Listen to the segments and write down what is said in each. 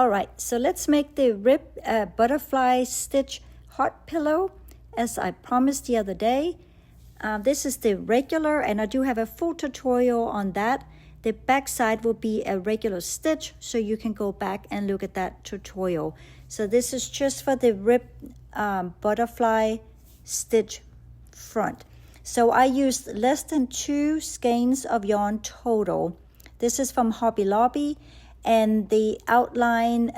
All right, so let's make the rib butterfly stitch heart pillow as I promised the other day. This is the regular, and I do have a full tutorial on that. The back side will be a regular stitch, so you can go back and look at that tutorial. So this is just for the rib butterfly stitch front. So I used less than 2 skeins of yarn total. This is from Hobby Lobby, and the outline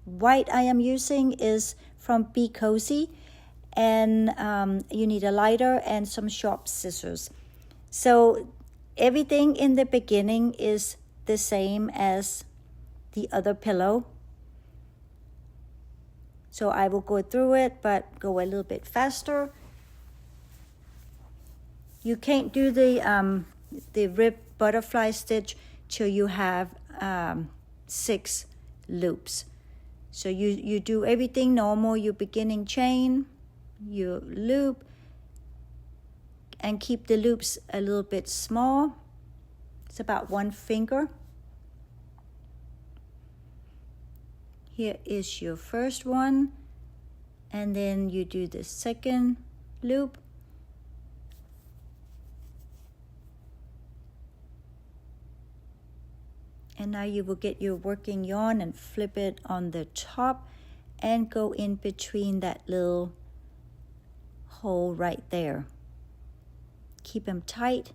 white I am using is from Be Cozy, and you need a lighter and some sharp scissors. So everything in the beginning is the same as the other pillow. So I will go through it, but go a little bit faster. You can't do the rib butterfly stitch till you have 6 loops. So you do everything normal, your beginning chain, your loop, and keep the loops a little bit small. It's about 1 finger. Here is your first one, and then you do the second loop. And now you will get your working yarn and flip it on the top and go in between that little hole right there. Keep them tight,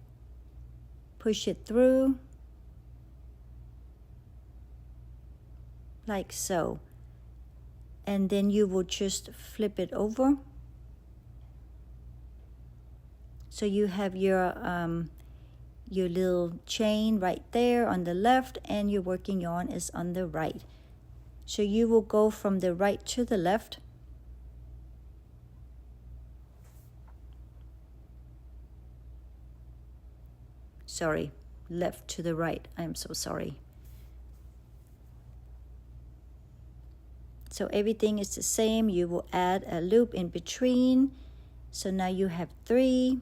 push it through, like so. And then you will just flip it over. So you have your little chain right there on the left, and your working yarn is on the right. So you will go from the right to the left. Sorry, left to the right. I am so sorry. So everything is the same. You will add a loop in between. So now you have 3.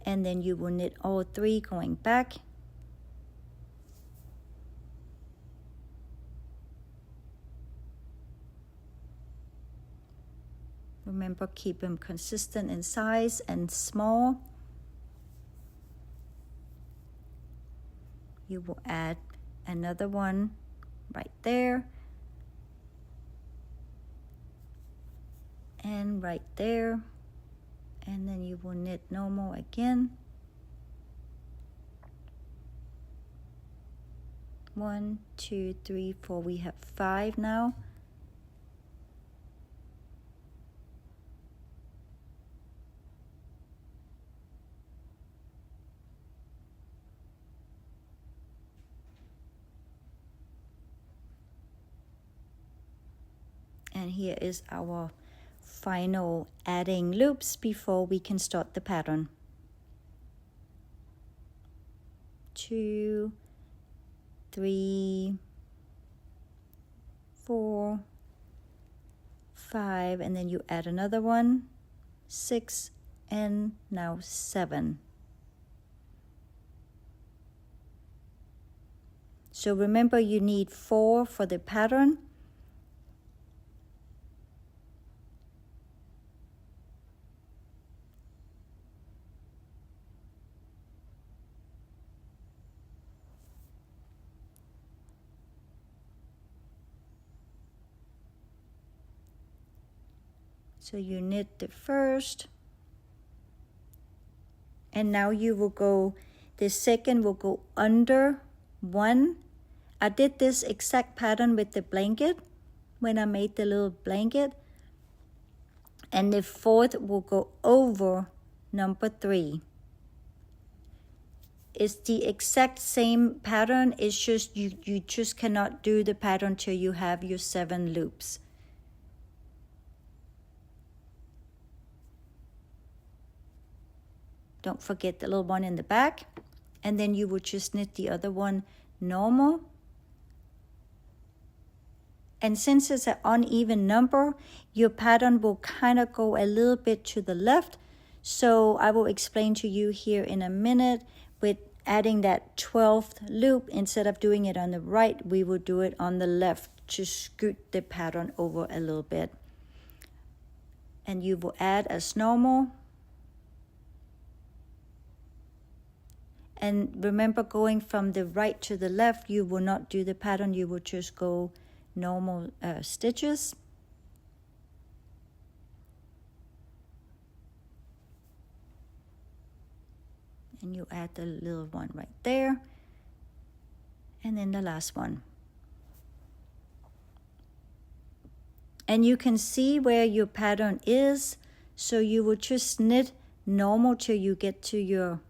And then you will knit all 3 going back. Remember, keep them consistent in size and small. You will add another one right there. And right there. And then you will knit normal again. 1, 2, 3, 4. We have 5 now. And here is our final adding loops before we can start the pattern. 2, 3, 4, 5, and then you add another one, 6, and now 7. So remember, you need 4 for the pattern. So you knit the first, and now you will go, the second will go under 1. I did this exact pattern with the blanket when I made the little blanket, and the 4th will go over number 3. It's the exact same pattern, it's just you just cannot do the pattern till you have your 7 loops. Don't forget the little one in the back, and then you will just knit the other one normal. And since it's an uneven number, your pattern will kind of go a little bit to the left. So I will explain to you here in a minute with adding that 12th loop. Instead of doing it on the right, we will do it on the left to scoot the pattern over a little bit. And you will add as normal. And remember, going from the right to the left, you will not do the pattern, you will just go normal stitches. And you add the little one right there. And then the last one. And you can see where your pattern is, so you will just knit normal till you get to your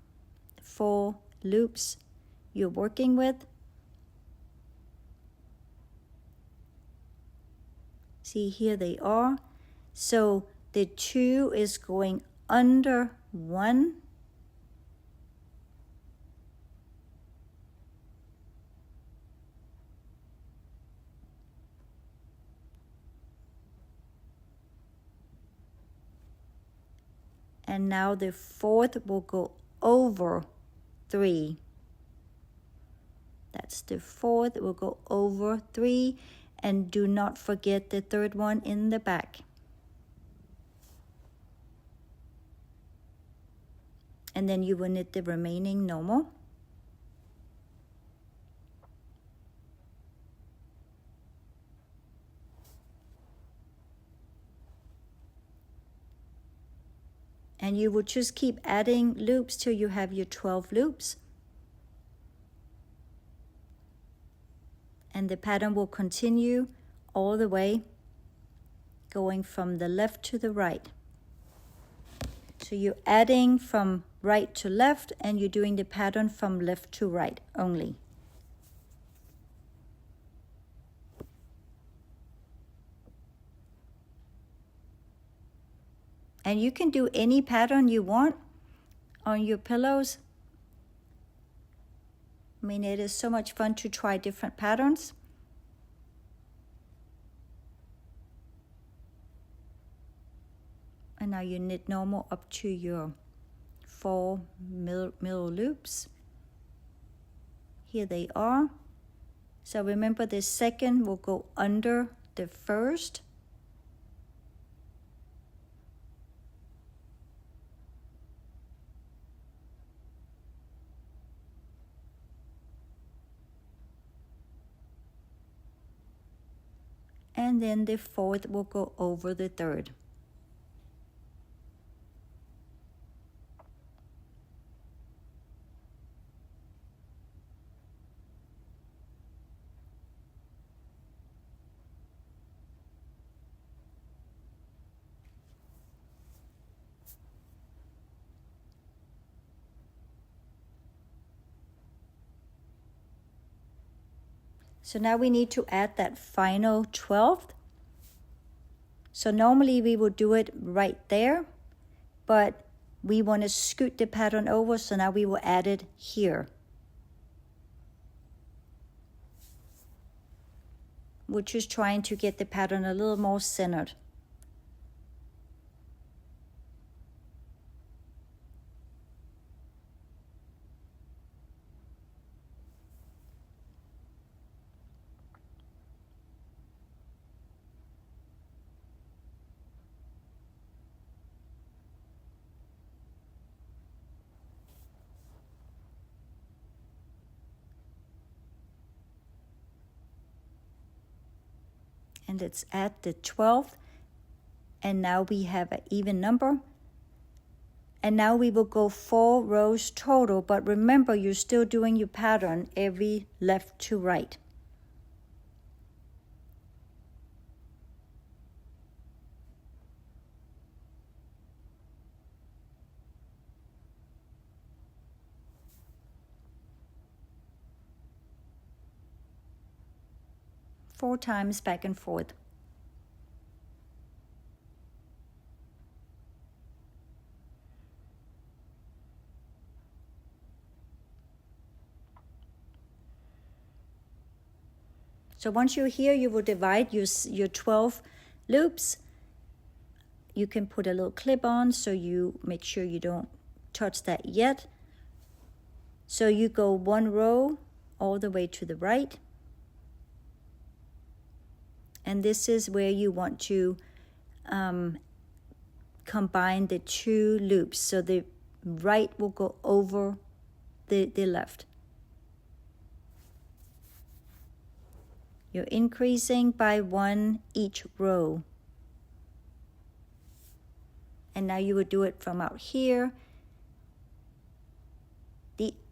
4 loops you're working with. See, here they are. So the 2 is going under 1. And now the 4th will go over 3. That's the 4th, it will go over 3. And do not forget the 3rd one in the back. And then you will knit the remaining normal. And you will just keep adding loops till you have your 12 loops. And the pattern will continue all the way, going from the left to the right. So you're adding from right to left, and you're doing the pattern from left to right only. And you can do any pattern you want on your pillows. I mean, it is so much fun to try different patterns. And now you knit normal up to your 4 middle loops. Here they are. So remember, the 2nd will go under the 1st. And then the 4th will go over the 3rd. So now we need to add that final 12th. So normally we would do it right there, but we want to scoot the pattern over, so now we will add it here. We're just trying to get the pattern a little more centered. And it's at the 12th, and now we have an even number. And now we will go 4 rows total, but remember, you're still doing your pattern every left to right. Four times back and forth. So once you're here, you will divide your 12 loops. You can put a little clip on so you make sure you don't touch that yet. So you go one row all the way to the right. And this is where you want to combine the two loops. So the right will go over the left. You're increasing by 1 each row. And now you would do it from out here.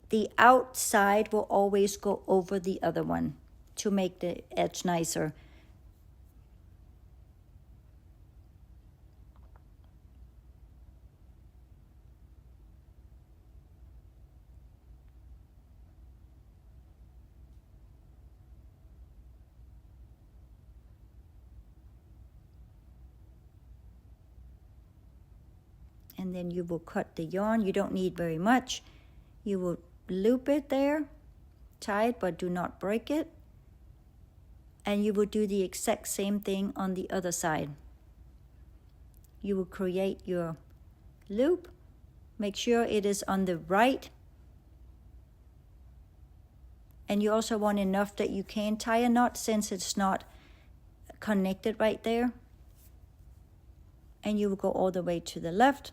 The outside will always go over the other one to make the edge nicer. And then you will cut the yarn. You don't need very much. You will loop it there, tie it, but do not break it. And you will do the exact same thing on the other side. You will create your loop. Make sure it is on the right. And you also want enough that you can tie a knot since it's not connected right there. And you will go all the way to the left.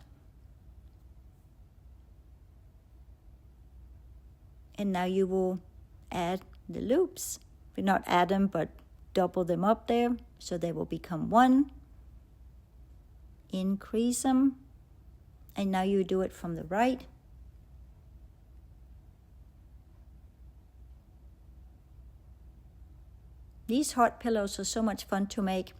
And now you will add the loops. Not add them, but double them up there so they will become 1. Increase them. And now you do it from the right. These heart pillows are so much fun to make.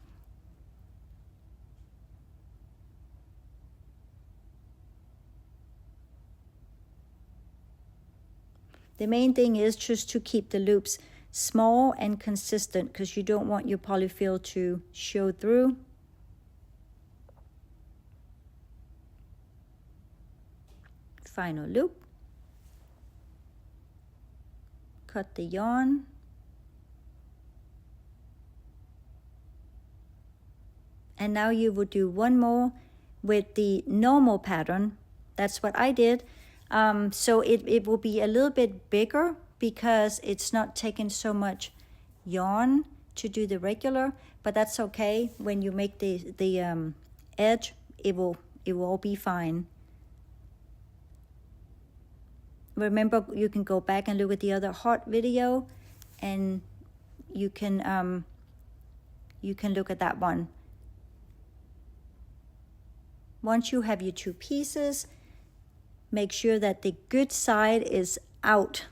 The main thing is just to keep the loops small and consistent because you don't want your polyfill to show through. Final loop. Cut the yarn. And now you will do one more with the normal pattern. That's what I did. So it will be a little bit bigger because it's not taking so much yarn to do the regular, but that's okay. When you make the edge, it will all be fine. Remember, you can go back and look at the other heart video, and you can look at that one. Once you have your 2 pieces, make sure that the good side is out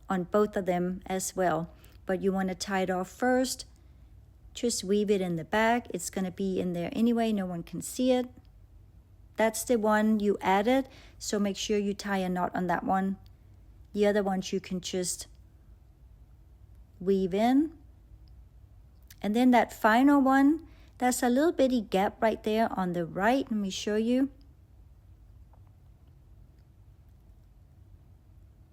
on both of them as well. But you want to tie it off first. Just weave it in the back. It's going to be in there anyway. No one can see it. That's the one you added. So make sure you tie a knot on that one. The other ones you can just weave in. And then that final one, there's a little bitty gap right there on the right. Let me show you.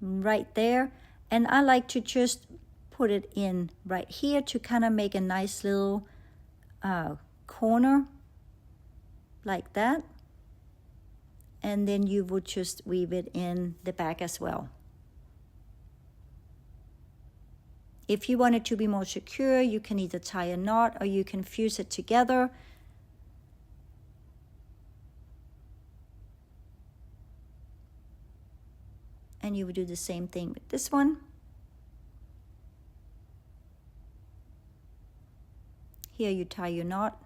Right there. And I like to just put it in right here to kind of make a nice little corner like that. And then you would just weave it in the back as well. If you want it to be more secure, you can either tie a knot or you can fuse it together. And you would do the same thing with this one. Here you tie your knot.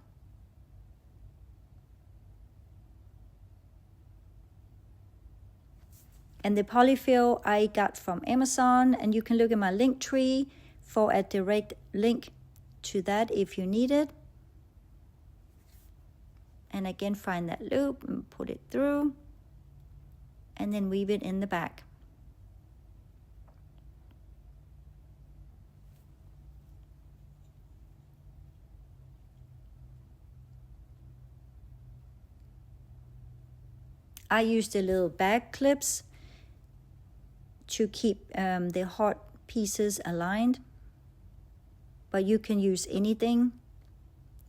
And the polyfill I got from Amazon, and you can look at my link tree for a direct link to that if you need it. And again, find that loop and put it through, and then weave it in the back. I used the little bag clips to keep the heart pieces aligned, but you can use anything.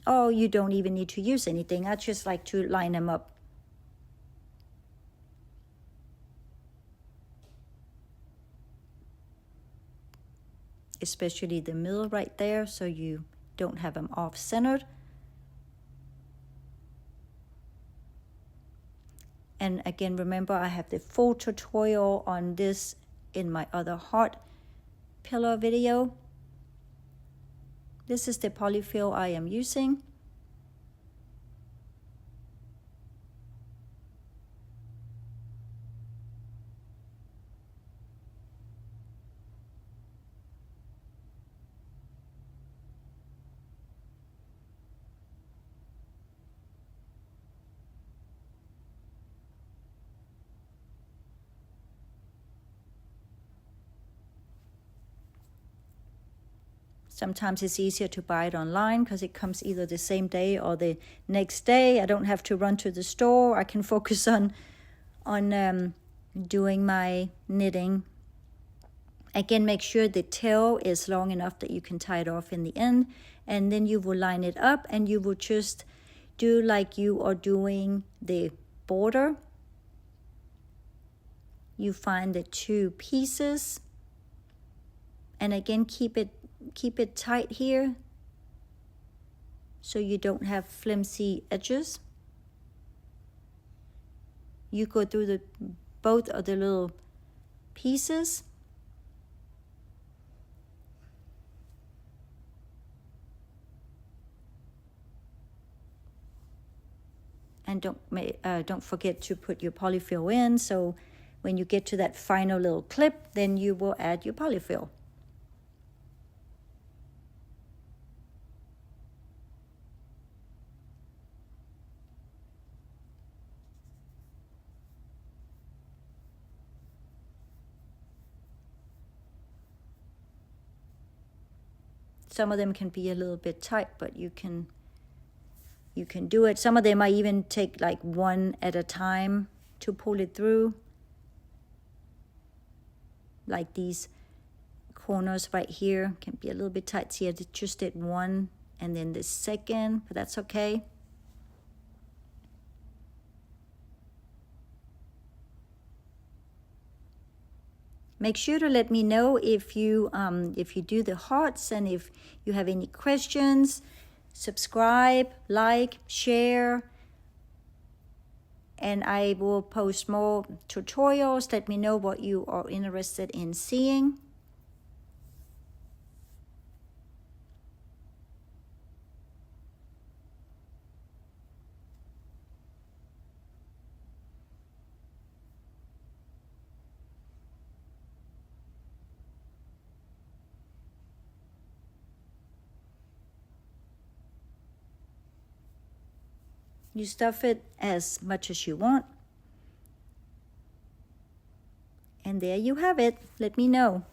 Oh, you don't even need to use anything. I just like to line them up. especially the middle right there, so you don't have them off-centered. And again, remember, I have the full tutorial on this in my other heart pillow video. This is the polyfill I am using. Sometimes it's easier to buy it online because it comes either the same day or the next day. I don't have to run to the store. I can focus on doing my knitting. Again, make sure the tail is long enough that you can tie it off in the end. And then you will line it up and you will just do like you are doing the border. You find the two pieces. And again, keep it tight here so you don't have flimsy edges. You go through both of the little pieces. And don't forget to put your polyfill in, so when you get to that final little clip, then you will add your polyfill. Some of them can be a little bit tight, but you can do it. Some of them I even take like one at a time to pull it through. Like these corners right here can be a little bit tight. See, I just did one and then the second, but that's okay. Make sure to let me know if you do the hearts and if you have any questions. Subscribe, like, share, and I will post more tutorials. Let me know what you are interested in seeing. You stuff it as much as you want. And there you have it. Let me know.